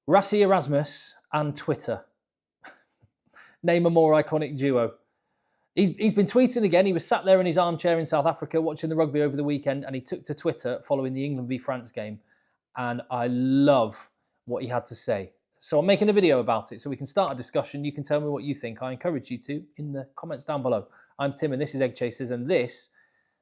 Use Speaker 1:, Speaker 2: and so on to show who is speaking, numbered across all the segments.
Speaker 1: Rassie'S and Twitter. Name a more iconic duo. He's been tweeting again. He was sat there in his armchair in South Africa watching the rugby over the weekend, and he took to Twitter following the England v France game. And I love what he had to say. So I'm making a video about it so we can start a discussion. You can tell me what you think. I encourage you to in the comments down below. I'm Tim and this is Egg Chasers, and this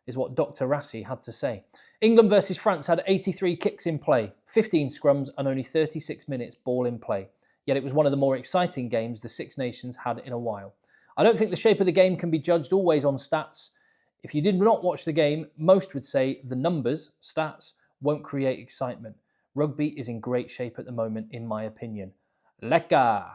Speaker 1: is what Dr. Rassie had to say. England versus France had 83 kicks in play, 15 scrums and only 36 minutes ball in play. Yet it was one of the more exciting games the Six Nations had in a while. I don't think the shape of the game can be judged always on stats. If you did not watch the game, most would say the numbers, stats, won't create excitement. Rugby is in great shape at the moment, in my opinion. Lekker!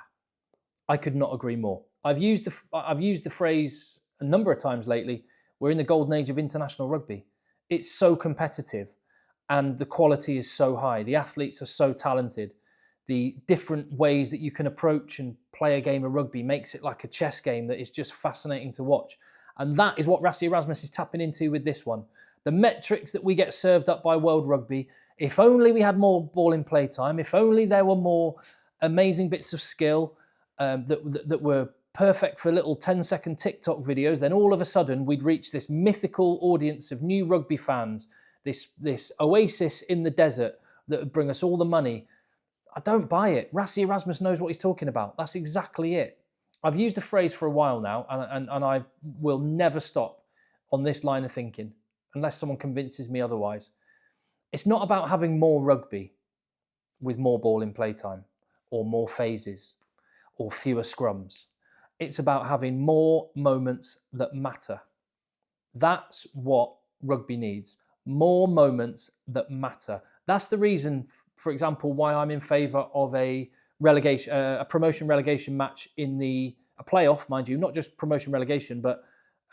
Speaker 1: I could not agree more. I've used the phrase a number of times lately. We're in the golden age of international rugby. It's so competitive and the quality is so high. The athletes are so talented. The different ways that you can approach and play a game of rugby makes it like a chess game that is just fascinating to watch. And that is what Rassie'S is tapping into with this one. The metrics that we get served up by World Rugby, if only we had more ball in play time, if only there were more amazing bits of skill that were perfect for little 10-second TikTok videos, then all of a sudden we'd reach this mythical audience of new rugby fans, this oasis in the desert that would bring us all the money. I don't buy it. Rassie'S knows what he's talking about. That's exactly it. I've used the phrase for a while now, and I will never stop on this line of thinking, unless someone convinces me otherwise. It's not about having more rugby with more ball in play time, or more phases, or fewer scrums. It's about having more moments that matter. That's what rugby needs. More moments that matter. That's the reason, for example, why I'm in favour of a promotion relegation match in a playoff, mind you, not just promotion relegation, but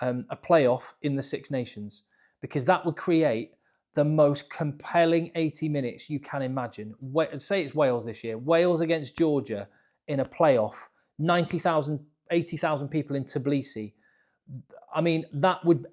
Speaker 1: a playoff in the Six Nations, because that would create the most compelling 80 minutes you can imagine. Say it's Wales this year, Wales against Georgia in a playoff, 90,000, 80,000 people in Tbilisi. I mean, that would,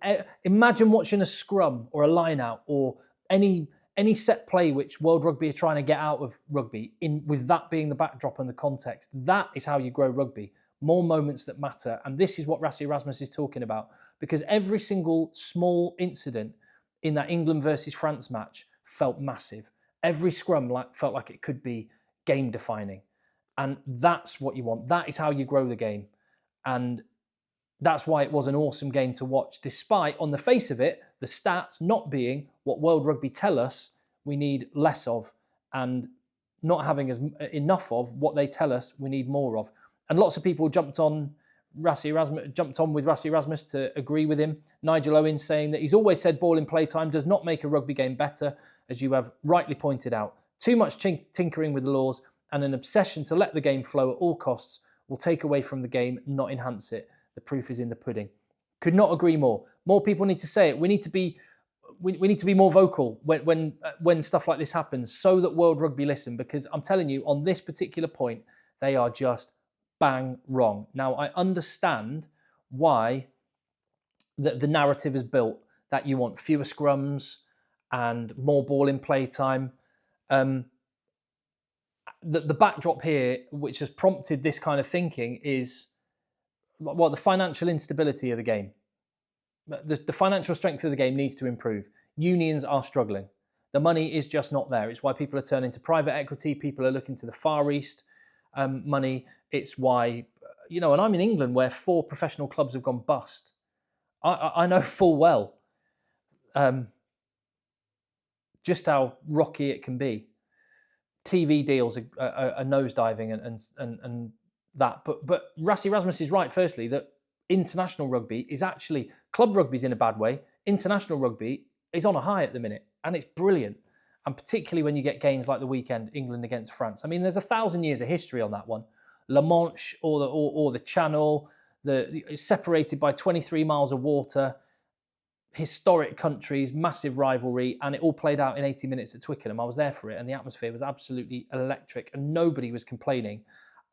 Speaker 1: imagine watching a scrum or a line out or any set play which World Rugby are trying to get out of rugby, with that being the backdrop and the context. That is how you grow rugby. More moments that matter. And this is what Rassie'S is talking about, because every single small incident in that England versus France match felt massive. Every scrum felt like it could be game defining. And that's what you want. That is how you grow the game. And that's why it was an awesome game to watch, despite, on the face of it, the stats not being what World Rugby tell us we need less of, and not having enough of what they tell us we need more of. And lots of people jumped on with Rassie'S to agree with him. Nigel Owens saying that he's always said ball in play time does not make a rugby game better, as you have rightly pointed out. Too much tinkering with the laws and an obsession to let the game flow at all costs will take away from the game, not enhance it. The proof is in the pudding. Could not agree more. More people need to say it. We need to be more vocal when stuff like this happens, so that World Rugby listen, because I'm telling you, on this particular point, they are just bang wrong. Now, I understand why the narrative is built, that you want fewer scrums and more ball in play time. The backdrop here, which has prompted this kind of thinking, is the financial instability of the game. The financial strength of the game needs to improve. Unions are struggling. The money is just not there. It's why people are turning to private equity. People are looking to the Far East money. It's why, and I'm in England where 4 professional clubs have gone bust. I know full well just how rocky it can be. TV deals are nosediving and that. But Rassie'S is right, firstly, that international rugby is actually, club rugby's in a bad way. International rugby is on a high at the minute, and it's brilliant. And particularly when you get games like the weekend, England against France. I mean, there's 1,000 years of history on that one. La Manche or the Channel, it's separated by 23 miles of water, historic countries, massive rivalry, and it all played out in 80 minutes at Twickenham. I was there for it, and the atmosphere was absolutely electric, and nobody was complaining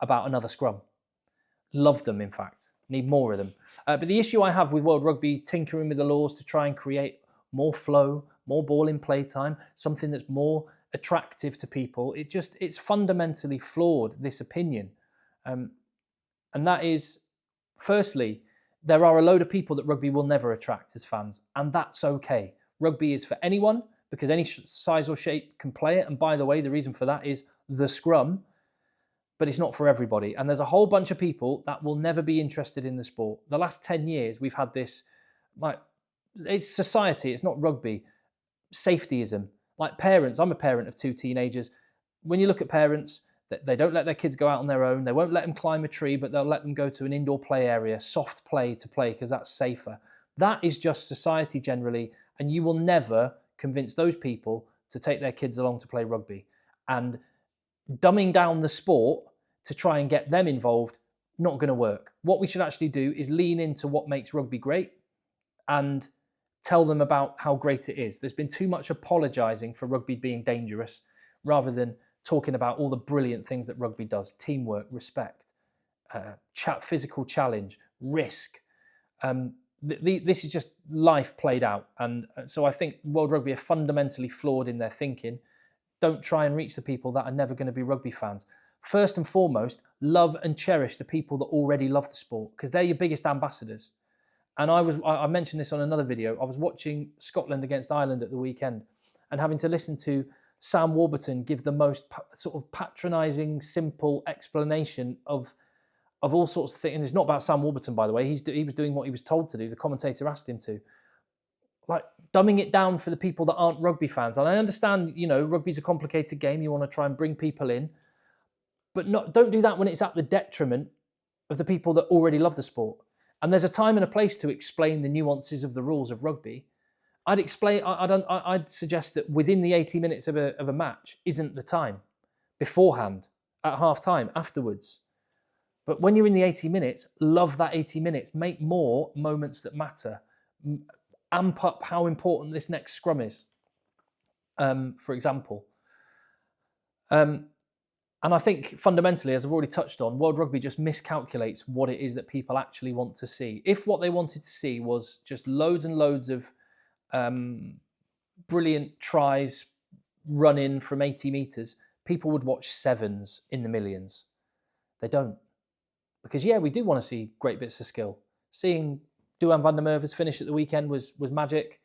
Speaker 1: about another scrum. Loved them, in fact. Need more of them. But the issue I have with World Rugby tinkering with the laws to try and create more flow, more ball in play time, something that's more attractive to people. It's fundamentally flawed, this opinion. And that is, firstly, there are a load of people that rugby will never attract as fans, and that's okay. Rugby is for anyone because any size or shape can play it. And by the way, the reason for that is the scrum, but it's not for everybody. And there's a whole bunch of people that will never be interested in the sport. The last 10 years, we've had this, like, it's society, it's not rugby, safetyism. Like parents, I'm a parent of 2 teenagers. When you look at parents, they don't let their kids go out on their own. They won't let them climb a tree, but they'll let them go to an indoor play area, soft play to play, because that's safer. That is just society generally. And you will never convince those people to take their kids along to play rugby. And dumbing down the sport to try and get them involved, not going to work. What we should actually do is lean into what makes rugby great and tell them about how great it is. There's been too much apologising for rugby being dangerous rather than talking about all the brilliant things that rugby does: teamwork, respect, physical challenge, risk. This is just life played out. And so I think World Rugby are fundamentally flawed in their thinking. Don't try and reach the people that are never going to be rugby fans. First and foremost, love and cherish the people that already love the sport, because they're your biggest ambassadors. And I mentioned this on another video. I was watching Scotland against Ireland at the weekend and having to listen to Sam Warburton give the most sort of patronising, simple explanation of all sorts of things. And it's not about Sam Warburton, by the way. He was doing what he was told to do. The commentator asked him to. Like, dumbing it down for the people that aren't rugby fans. And I understand, rugby's a complicated game. You want to try and bring people in. But don't do that when it's at the detriment of the people that already love the sport. And there's a time and a place to explain the nuances of the rules of rugby. I'd suggest that within the 80 minutes of a match isn't the time. Beforehand, at half time, afterwards. But when you're in the 80 minutes, love that 80 minutes. Make more moments that matter. Amp up how important this next scrum is, for example. And I think fundamentally, as I've already touched on, World Rugby just miscalculates what it is that people actually want to see. If what they wanted to see was just loads and loads of brilliant tries run in from 80 metres, people would watch sevens in the millions. They don't. Because, we do want to see great bits of skill. Seeing Duhan van der Merwe's finish at the weekend was magic.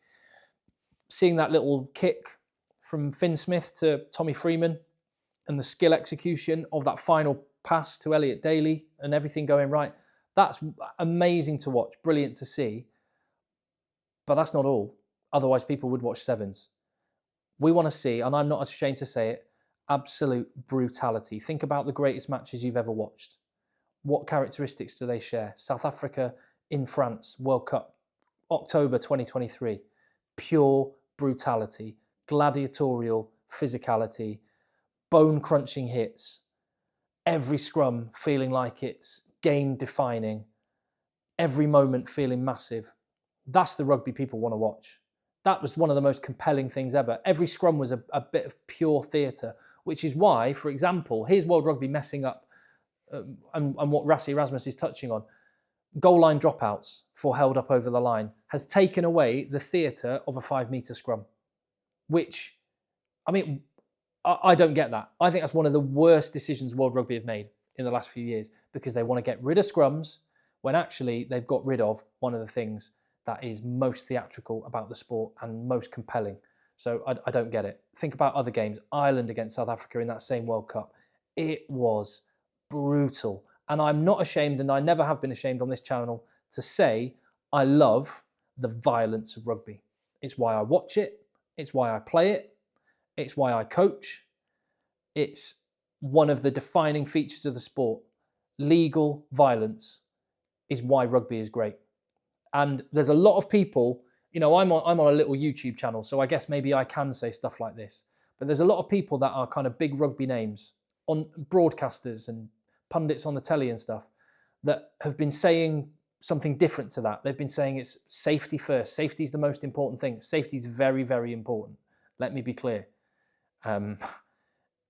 Speaker 1: Seeing that little kick from Finn Smith to Tommy Freeman and the skill execution of that final pass to Elliot Daly and everything going right, that's amazing to watch, brilliant to see. But that's not all. Otherwise, people would watch sevens. We want to see, and I'm not ashamed to say it, absolute brutality. Think about the greatest matches you've ever watched. What characteristics do they share? South Africa in France, World Cup, October 2023. Pure brutality, gladiatorial physicality, bone-crunching hits, every scrum feeling like it's game-defining, every moment feeling massive. That's the rugby people want to watch. That was one of the most compelling things ever. Every scrum was a bit of pure theatre, which is why, for example, here's World Rugby messing up and what Rassie Erasmus is touching on. Goal line dropouts for held up over the line has taken away the theatre of a 5-metre scrum, which, I don't get that. I think that's one of the worst decisions World Rugby have made in the last few years, because they want to get rid of scrums when actually they've got rid of one of the things that is most theatrical about the sport and most compelling. So I don't get it. Think about other games. Ireland against South Africa in that same World Cup. It was brutal. And I'm not ashamed, and I never have been ashamed on this channel, to say I love the violence of rugby. It's why I watch it. It's why I play it. It's why I coach. It's one of the defining features of the sport. Legal violence is why rugby is great. And there's a lot of people, I'm on a little YouTube channel, so I guess maybe I can say stuff like this. But there's a lot of people that are kind of big rugby names, on broadcasters and pundits on the telly and stuff, that have been saying something different to that. They've been saying it's safety first. Safety is the most important thing. Safety is very, very important. Let me be clear. And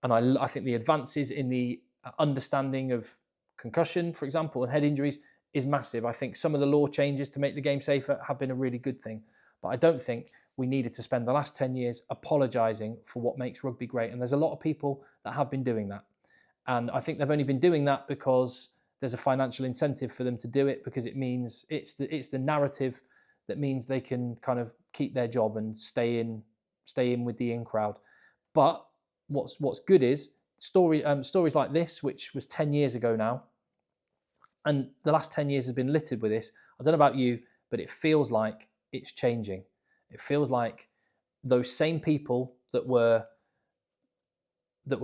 Speaker 1: I think the advances in the understanding of concussion, for example, and head injuries is massive. I think some of the law changes to make the game safer have been a really good thing. But I don't think we needed to spend the last 10 years apologising for what makes rugby great. And there's a lot of people that have been doing that. And I think they've only been doing that because there's a financial incentive for them to do it, because it means it's the narrative that means they can kind of keep their job and stay in with the in crowd. But what's good is stories like this, which was 10 years ago now, and the last 10 years has been littered with this. I don't know about you, but it feels like it's changing. It feels like those same people that were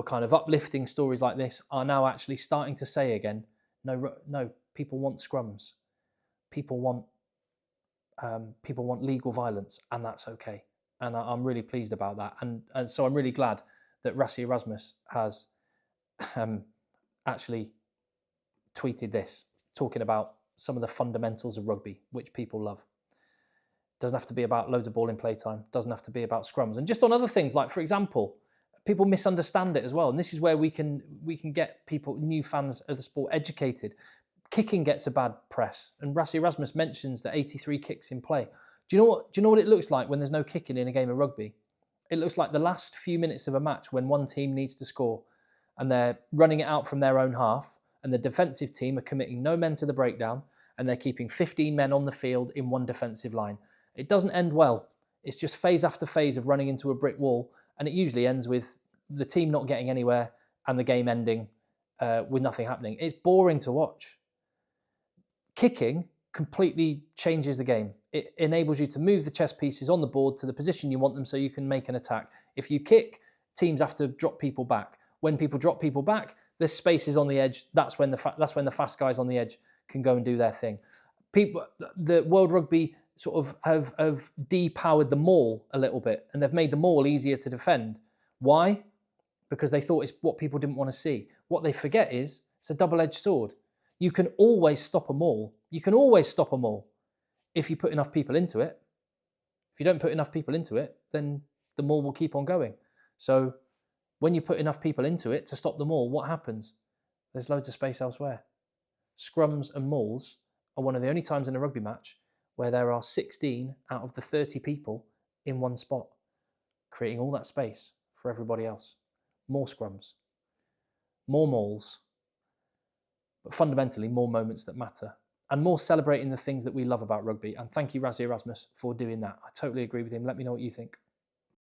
Speaker 1: kind of uplifting stories like this are now actually starting to say again, no, people want scrums, people want legal violence, and that's okay. And I'm really pleased about that. And so I'm really glad that Rassie'S has actually tweeted this, talking about some of the fundamentals of rugby, which people love. Doesn't have to be about loads of ball in playtime. Doesn't have to be about scrums. And just on other things, like, for example, people misunderstand it as well. And this is where we can get people, new fans of the sport, educated. Kicking gets a bad press. And Rassie'S mentions the 83 kicks in play. Do you know what it looks like when there's no kicking in a game of rugby? It looks like the last few minutes of a match when one team needs to score and they're running it out from their own half, and the defensive team are committing no men to the breakdown, and they're keeping 15 men on the field in one defensive line. It doesn't end well. It's just phase after phase of running into a brick wall, and it usually ends with the team not getting anywhere and the game ending with nothing happening. It's boring to watch. Kicking completely changes the game. It enables you to move the chess pieces on the board to the position you want them so you can make an attack. If you kick, teams have to drop people back. When people drop people back, there's spaces on the edge. That's when the fast guys on the edge can go and do their thing. The World Rugby sort of have depowered the maul a little bit, and they've made the maul easier to defend. Why? Because they thought it's what people didn't want to see. What they forget is it's a double-edged sword. You can always stop a maul. You can always stop a maul if you put enough people into it. If you don't put enough people into it, then the maul will keep on going. So when you put enough people into it to stop the maul, what happens? There's loads of space elsewhere. Scrums and mauls are one of the only times in a rugby match where there are 16 out of the 30 people in one spot, creating all that space for everybody else. More scrums, more mauls, but fundamentally more moments that matter, and more celebrating the things that we love about rugby. And thank you, Rassie'S, for doing that. I totally agree with him. Let me know what you think.